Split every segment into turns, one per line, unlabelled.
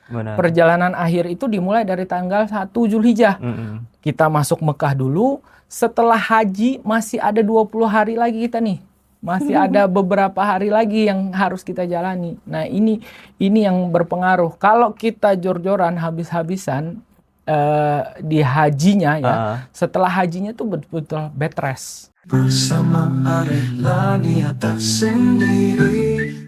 Benar.
Perjalanan akhir itu dimulai dari tanggal 1 Zulhijjah. Kita masuk Mekah dulu, setelah haji masih ada 20 hari lagi kita nih. Masih ada beberapa hari lagi yang harus kita jalani. Nah, ini yang berpengaruh. Kalau kita jor-joran habis-habisan di hajinya ya, setelah hajinya tuh betul-betul bed rest.
Bersama Arehla niatan sendiri.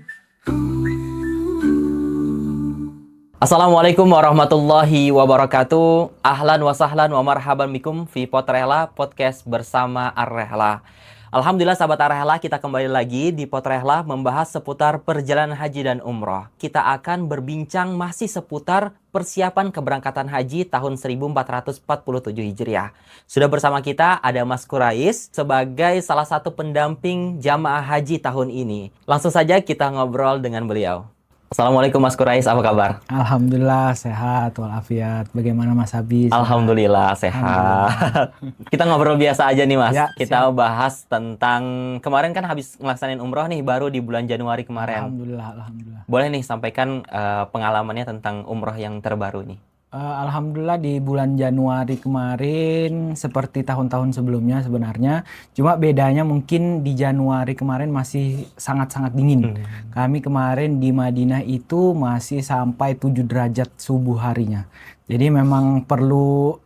Assalamualaikum warahmatullahi wabarakatuh. Ahlan wa sahlan wa marhaban bikum fi Potrehla, podcast bersama Arehla. Alhamdulillah sahabat Arehla, kita kembali lagi di Potrehla membahas seputar perjalanan haji dan umroh. Kita akan berbincang masih seputar persiapan keberangkatan haji tahun 1447 Hijriah. Sudah bersama kita ada Mas Quraish sebagai salah satu pendamping jamaah haji tahun ini. Langsung saja kita ngobrol dengan beliau. Assalamualaikum Mas Quraish, apa kabar?
Alhamdulillah sehat walafiat. Bagaimana Mas Habis?
Alhamdulillah sehat. Kita ngobrol biasa aja nih Mas.
Ya,
kita bahas tentang kemarin kan habis ngelaksanain umroh nih baru di bulan Januari kemarin.
Alhamdulillah.
Boleh nih sampaikan pengalamannya tentang umroh yang terbaru nih.
Alhamdulillah di bulan Januari kemarin seperti tahun-tahun sebelumnya sebenarnya. Cuma bedanya mungkin di Januari kemarin masih sangat-sangat dingin. Kami kemarin di Madinah itu masih sampai 7 derajat subuh harinya. Jadi memang perlu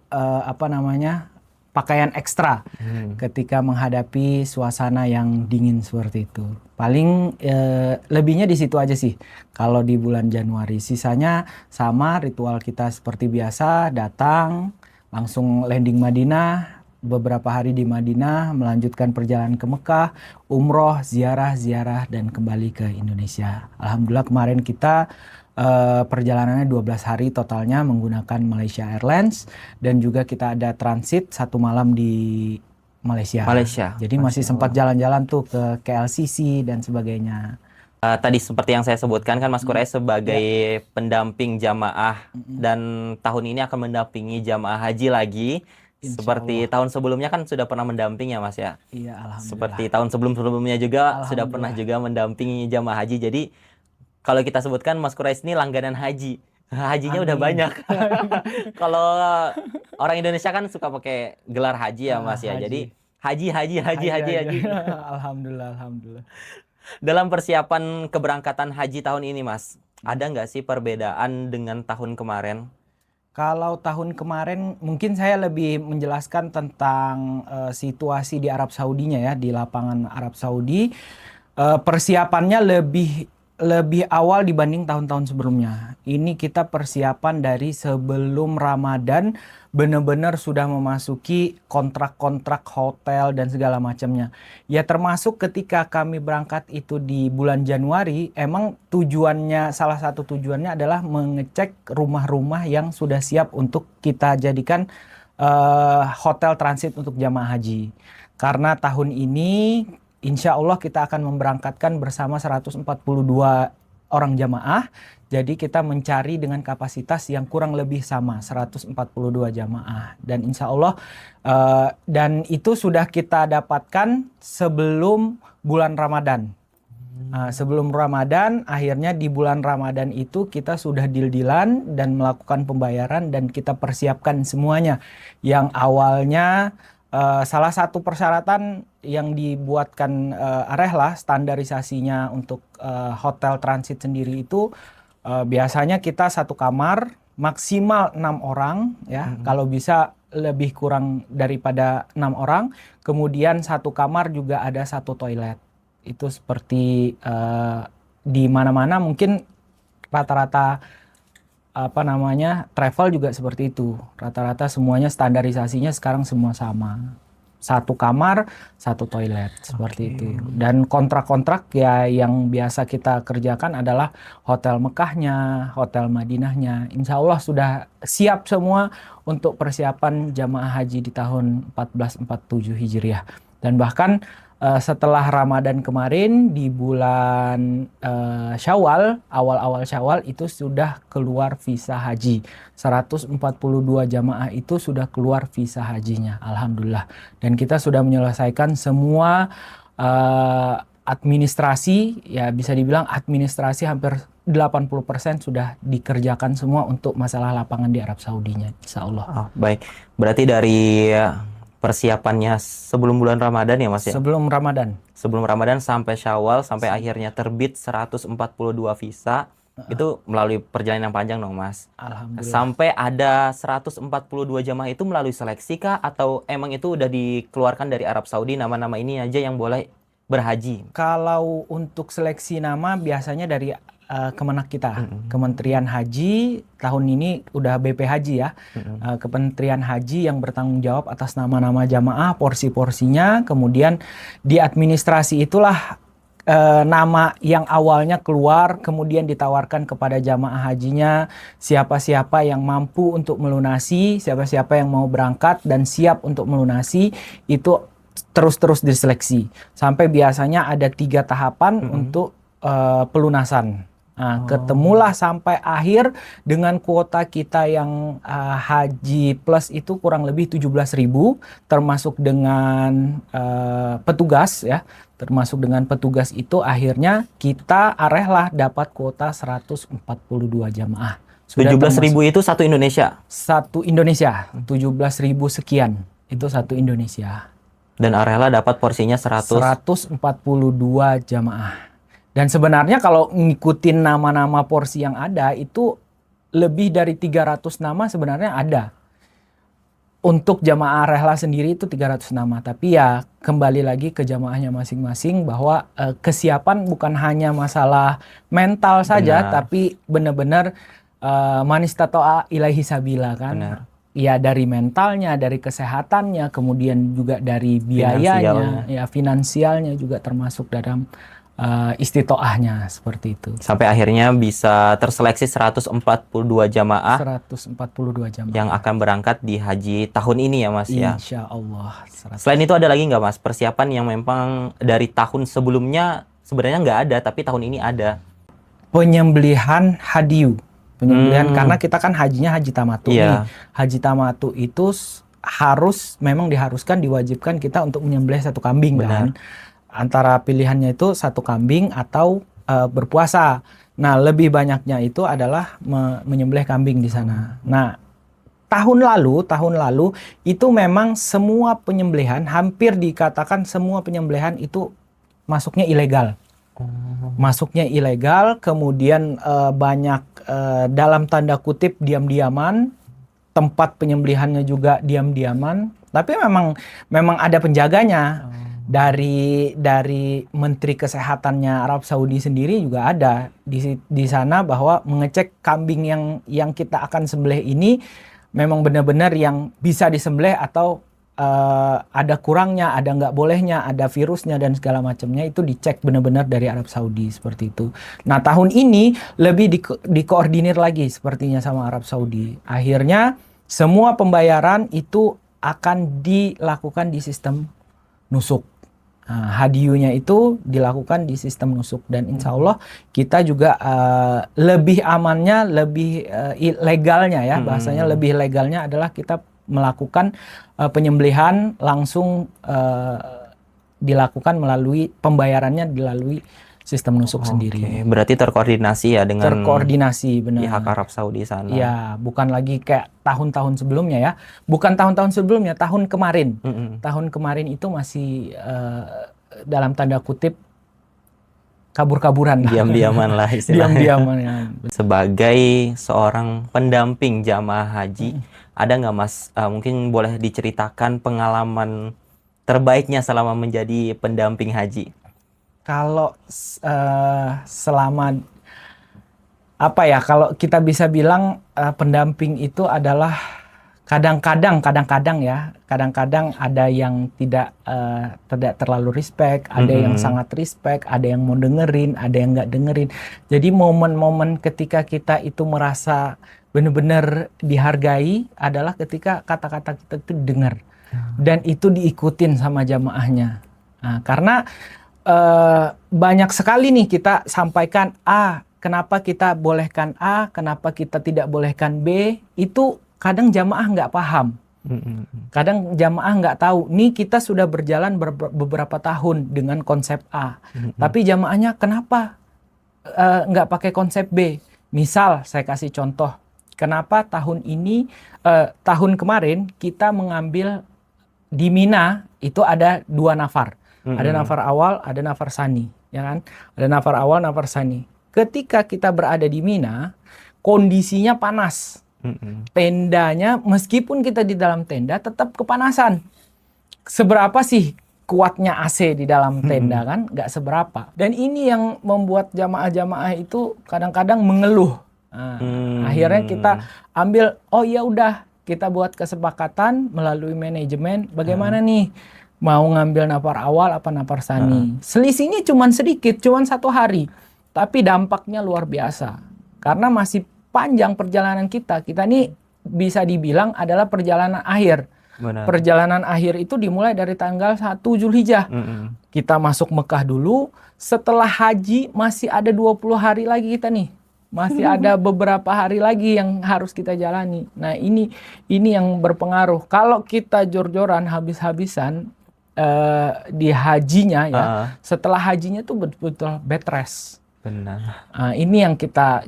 pakaian ekstra ketika menghadapi suasana yang dingin seperti itu. Paling lebihnya di situ aja sih kalau di bulan Januari. Sisanya sama ritual kita seperti biasa, datang langsung landing Madinah, beberapa hari di Madinah, melanjutkan perjalanan ke Mekah, umroh, ziarah dan kembali ke Indonesia. Alhamdulillah kemarin kita perjalanannya 12 hari totalnya menggunakan Malaysia Airlines dan juga kita ada transit 1 malam di Malaysia. Jadi masih sempat jalan-jalan tuh ke KLCC dan sebagainya.
Tadi seperti yang saya sebutkan kan Mas Quraish sebagai pendamping jamaah dan tahun ini akan mendampingi jamaah haji lagi. Seperti tahun sebelumnya kan sudah pernah mendamping ya Mas ya?
Iya, alhamdulillah.
Seperti tahun sebelum-sebelumnya juga sudah pernah juga mendampingi jamaah haji. Jadi kalau kita sebutkan Mas Quraish ini langganan haji. Hajinya udah banyak. Kalau orang Indonesia kan suka pakai gelar haji ya Mas ya. Jadi haji.
Alhamdulillah.
Dalam persiapan keberangkatan haji tahun ini Mas, ada nggak sih perbedaan dengan tahun kemarin?
Kalau tahun kemarin mungkin saya lebih menjelaskan tentang situasi di Arab Saudinya ya, di lapangan Arab Saudi. Persiapannya lebih awal dibanding tahun-tahun sebelumnya. Ini kita persiapan dari sebelum Ramadan, benar-benar sudah memasuki kontrak-kontrak hotel dan segala macamnya. Ya termasuk ketika kami berangkat itu di bulan Januari, emang salah satu tujuannya adalah mengecek rumah-rumah yang sudah siap untuk kita jadikan hotel transit untuk jamaah haji. Karena tahun ini insya Allah kita akan memberangkatkan bersama 142 orang jamaah. Jadi kita mencari dengan kapasitas yang kurang lebih sama, 142 jamaah. Dan insya Allah, dan itu sudah kita dapatkan sebelum bulan Ramadan. Sebelum Ramadan, akhirnya di bulan Ramadan itu kita sudah deal-dealan dan melakukan pembayaran dan kita persiapkan semuanya. Yang awalnya salah satu persyaratan yang dibuatkan Arehla standarisasinya untuk hotel transit sendiri itu biasanya kita 1 kamar maksimal 6 orang ya. Kalau bisa lebih kurang daripada 6 orang. Kemudian 1 kamar juga ada 1 toilet. Itu seperti di mana-mana mungkin rata-rata travel juga seperti itu. Rata-rata semuanya standarisasinya sekarang semua sama. 1 kamar, 1 toilet seperti itu. Dan kontrak-kontrak ya yang biasa kita kerjakan adalah hotel Mekahnya, hotel Madinahnya. Insya Allah sudah siap semua untuk persiapan jamaah haji di tahun 1447 Hijriah. Dan bahkan setelah Ramadan kemarin di bulan Syawal, awal-awal Syawal itu sudah keluar visa haji. 142 jamaah itu sudah keluar visa hajinya, alhamdulillah. Dan kita sudah menyelesaikan semua administrasi, ya bisa dibilang administrasi hampir 80% sudah dikerjakan semua untuk masalah lapangan di Arab Saudinya, insya Allah.
Oh, baik. Berarti dari persiapannya sebelum bulan Ramadan ya Mas ya?
Sebelum Ramadan.
Sebelum Ramadan sampai Syawal, sampai akhirnya terbit 142 visa, itu melalui perjalanan yang panjang dong Mas.
Alhamdulillah.
Sampai ada 142 jamaah itu melalui seleksi kah? Atau emang itu udah dikeluarkan dari Arab Saudi, nama-nama ini aja yang boleh berhaji?
Kalau untuk seleksi nama biasanya dari Kemenak kita, Kementerian Haji. Tahun ini udah BP Haji ya, Kementerian Haji yang bertanggung jawab atas nama-nama jamaah, porsi-porsinya. Kemudian di administrasi itulah nama yang awalnya keluar, kemudian ditawarkan kepada jamaah hajinya, siapa-siapa yang mampu untuk melunasi, siapa-siapa yang mau berangkat dan siap untuk melunasi, itu terus-terus diseleksi. Sampai biasanya ada 3 tahapan untuk pelunasan. Nah, ketemulah sampai akhir dengan kuota kita yang haji plus itu kurang lebih 17.000, termasuk dengan petugas ya. Termasuk dengan petugas itu akhirnya kita Arehlah dapat kuota 142 jamaah.
17.000 itu satu Indonesia?
Satu Indonesia, 17.000 sekian. Itu satu Indonesia.
Dan Arehlah dapat porsinya 142
jamaah. Dan sebenarnya kalau ngikutin nama-nama porsi yang ada itu lebih dari 300 nama sebenarnya ada. Untuk jamaah Rehla sendiri itu 300 nama. Tapi ya kembali lagi ke jamaahnya masing-masing bahwa kesiapan bukan hanya masalah mental saja, tapi benar-benar man istata'a ilaihi sabila kan.
Benar.
Ya dari mentalnya, dari kesehatannya, kemudian juga dari biayanya, ya finansialnya juga termasuk dalam istitoahnya seperti itu.
Sampai akhirnya bisa terseleksi 142 jamaah
142 jamaah
yang akan berangkat di haji tahun ini ya Mas ya.
Insya Allah.
Selain itu ada lagi nggak Mas persiapan yang memang dari tahun sebelumnya sebenarnya nggak ada tapi tahun ini ada?
Penyembelihan hadiyu. Penyembelihan karena kita kan hajinya haji tamatu nih. Haji tamatu itu memang diharuskan, diwajibkan kita untuk menyembelih 1 kambing.
Benar.
Kan. Antara pilihannya itu 1 kambing atau berpuasa. Nah, lebih banyaknya itu adalah menyembelih kambing di sana. Nah, tahun lalu itu memang semua penyembelihan, hampir dikatakan semua penyembelihan itu masuknya ilegal. Masuknya ilegal, kemudian banyak dalam tanda kutip diam-diaman, tempat penyembelihannya juga diam-diaman. Tapi memang ada penjaganya. Dari Menteri Kesehatannya Arab Saudi sendiri juga ada di sana bahwa mengecek kambing yang kita akan sembelih ini memang benar-benar yang bisa disembelih atau ada kurangnya, ada nggak bolehnya, ada virusnya dan segala macamnya, itu dicek benar-benar dari Arab Saudi seperti itu. Nah, tahun ini lebih dikoordinir lagi sepertinya sama Arab Saudi. Akhirnya semua pembayaran itu akan dilakukan di sistem nusuk. Hadiyunya itu dilakukan di sistem nusuk dan insya Allah kita juga lebih amannya, lebih legalnya ya, bahasanya lebih legalnya adalah kita melakukan penyembelihan langsung dilakukan melalui pembayarannya dilalui sistem nusuk sendiri.
Berarti terkoordinasi ya dengan
benar.
pihak Arab Saudi sana.
Ya, bukan lagi kayak tahun-tahun sebelumnya ya. Bukan tahun-tahun sebelumnya, tahun kemarin. Tahun kemarin itu masih dalam tanda kutip kabur-kaburan.
Diam-diaman lah istilahnya.
Diam-diaman ya.
Sebagai seorang pendamping jamaah haji, ada nggak Mas, mungkin boleh diceritakan pengalaman terbaiknya selama menjadi pendamping haji?
Kalau selama kalau kita bisa bilang pendamping itu adalah kadang-kadang ada yang tidak terlalu respect, ada yang sangat respect, ada yang mau dengerin, ada yang nggak dengerin. Jadi momen-momen ketika kita itu merasa benar-benar dihargai adalah ketika kata-kata kita itu dengar dan itu diikutin sama jamaahnya. Nah, karena banyak sekali nih kita sampaikan A, kenapa kita bolehkan A, kenapa kita tidak bolehkan B, itu kadang jamaah nggak paham. Kadang jamaah nggak tahu, nih kita sudah berjalan beberapa tahun dengan konsep A, tapi jamaahnya kenapa nggak pakai konsep B. Misal saya kasih contoh, kenapa tahun ini tahun kemarin kita mengambil di Mina itu ada 2 nafar. Ada nafar awal, ada nafar sani, ya kan? Ada nafar awal, nafar sani. Ketika kita berada di Mina, kondisinya panas. Tendanya, meskipun kita di dalam tenda, tetap kepanasan. Seberapa sih kuatnya AC di dalam tenda kan? Nggak seberapa. Dan ini yang membuat jamaah-jamaah itu kadang-kadang mengeluh. Nah, akhirnya kita ambil, oh ya udah, kita buat kesepakatan melalui manajemen. Bagaimana nih? Mau ngambil nafar awal apa nafar sani? Selisihnya cuman sedikit, cuman 1 hari. Tapi dampaknya luar biasa. Karena masih panjang perjalanan kita. Kita nih bisa dibilang adalah perjalanan akhir.
Benar.
Perjalanan akhir itu dimulai dari tanggal 1 Zulhijjah. Kita masuk Mekah dulu. Setelah haji masih ada 20 hari lagi kita nih. Masih ada beberapa hari lagi yang harus kita jalani. Nah ini yang berpengaruh. Kalau kita jor-joran habis-habisan di hajinya ya, setelah hajinya tuh betul-betul bed rest.
Benar.
Ini yang kita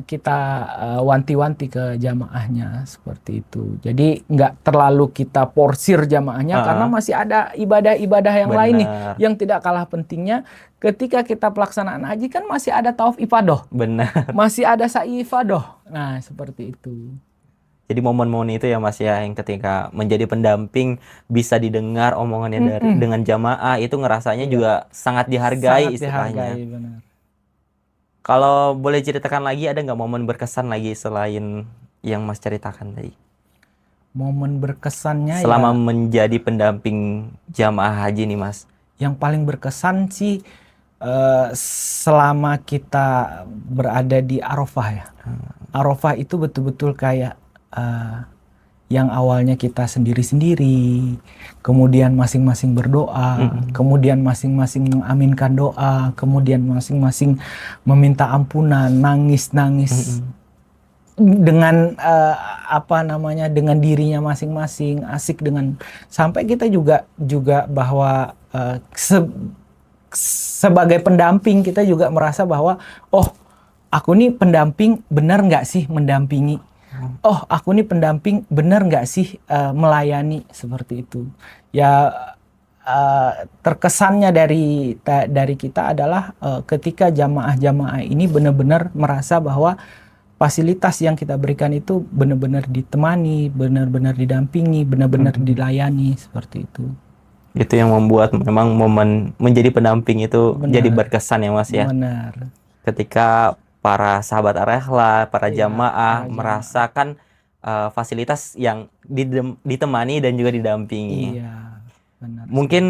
wanti-wanti ke jamaahnya seperti itu. Jadi nggak terlalu kita porsir jamaahnya karena masih ada ibadah-ibadah yang lain nih yang tidak kalah pentingnya. Ketika kita pelaksanaan haji kan masih ada tauf ifadah.
Benar.
Masih ada sa'i ifadah. Nah, seperti itu.
Jadi momen-momen itu ya Mas ya, yang ketika menjadi pendamping bisa didengar omongannya dengan jamaah, itu ngerasanya juga sangat dihargai
Sangat
istilahnya.
dihargai, benar.
Kalau boleh ceritakan lagi, ada nggak momen berkesan lagi selain yang Mas ceritakan tadi?
Momen berkesannya
Selama menjadi pendamping jamaah haji nih Mas.
yang paling berkesan sih selama kita berada di Arafah ya. Arafah itu betul-betul kayak yang awalnya kita sendiri-sendiri, kemudian masing-masing berdoa, kemudian masing-masing mengaminkan doa, kemudian masing-masing meminta ampunan, nangis-nangis dengan dengan dirinya masing-masing, asik dengan sampai kita juga bahwa sebagai pendamping kita juga merasa bahwa aku nih pendamping benar nggak sih mendampingi? Aku nih pendamping benar nggak sih melayani seperti itu? Ya terkesannya dari kita adalah ketika jamaah-jamaah ini benar-benar merasa bahwa fasilitas yang kita berikan itu benar-benar ditemani, benar-benar didampingi, benar-benar dilayani seperti itu.
Itu yang membuat memang momen menjadi pendamping itu jadi berkesan ya Mas ya.
Benar.
Ketika para sahabat Ar-Rehla, para jamaah merasakan fasilitas yang ditemani dan juga didampingi.
Iya, benar.
Mungkin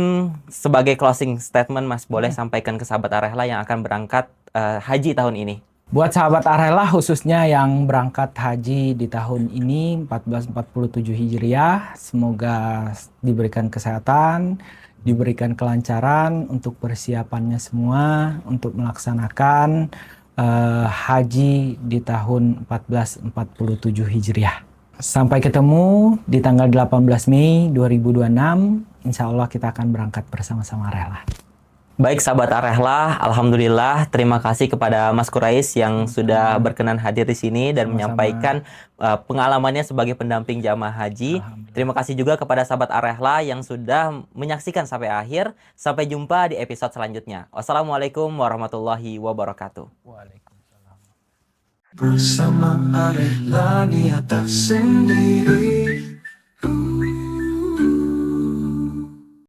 sebagai closing statement Mas boleh sampaikan ke sahabat Ar-Rehla yang akan berangkat haji tahun ini.
Buat sahabat Ar-Rehla khususnya yang berangkat haji di tahun ini 1447 Hijriah, semoga diberikan kesehatan, diberikan kelancaran untuk persiapannya semua untuk melaksanakan haji di tahun 1447 Hijriah. Sampai ketemu di tanggal 18 Mei 2026. Insya Allah kita akan berangkat bersama-sama Ar-Rehla.
Baik sahabat Ar-Rehla, alhamdulillah terima kasih kepada Mas Quraish yang sudah berkenan hadir di sini dan menyampaikan pengalamannya sebagai pendamping jamaah haji. Terima kasih juga kepada sahabat Ar-Rehla yang sudah menyaksikan sampai akhir. Sampai jumpa di episode selanjutnya. Wassalamualaikum warahmatullahi wabarakatuh.
Bersama Ar-Rehla Niatas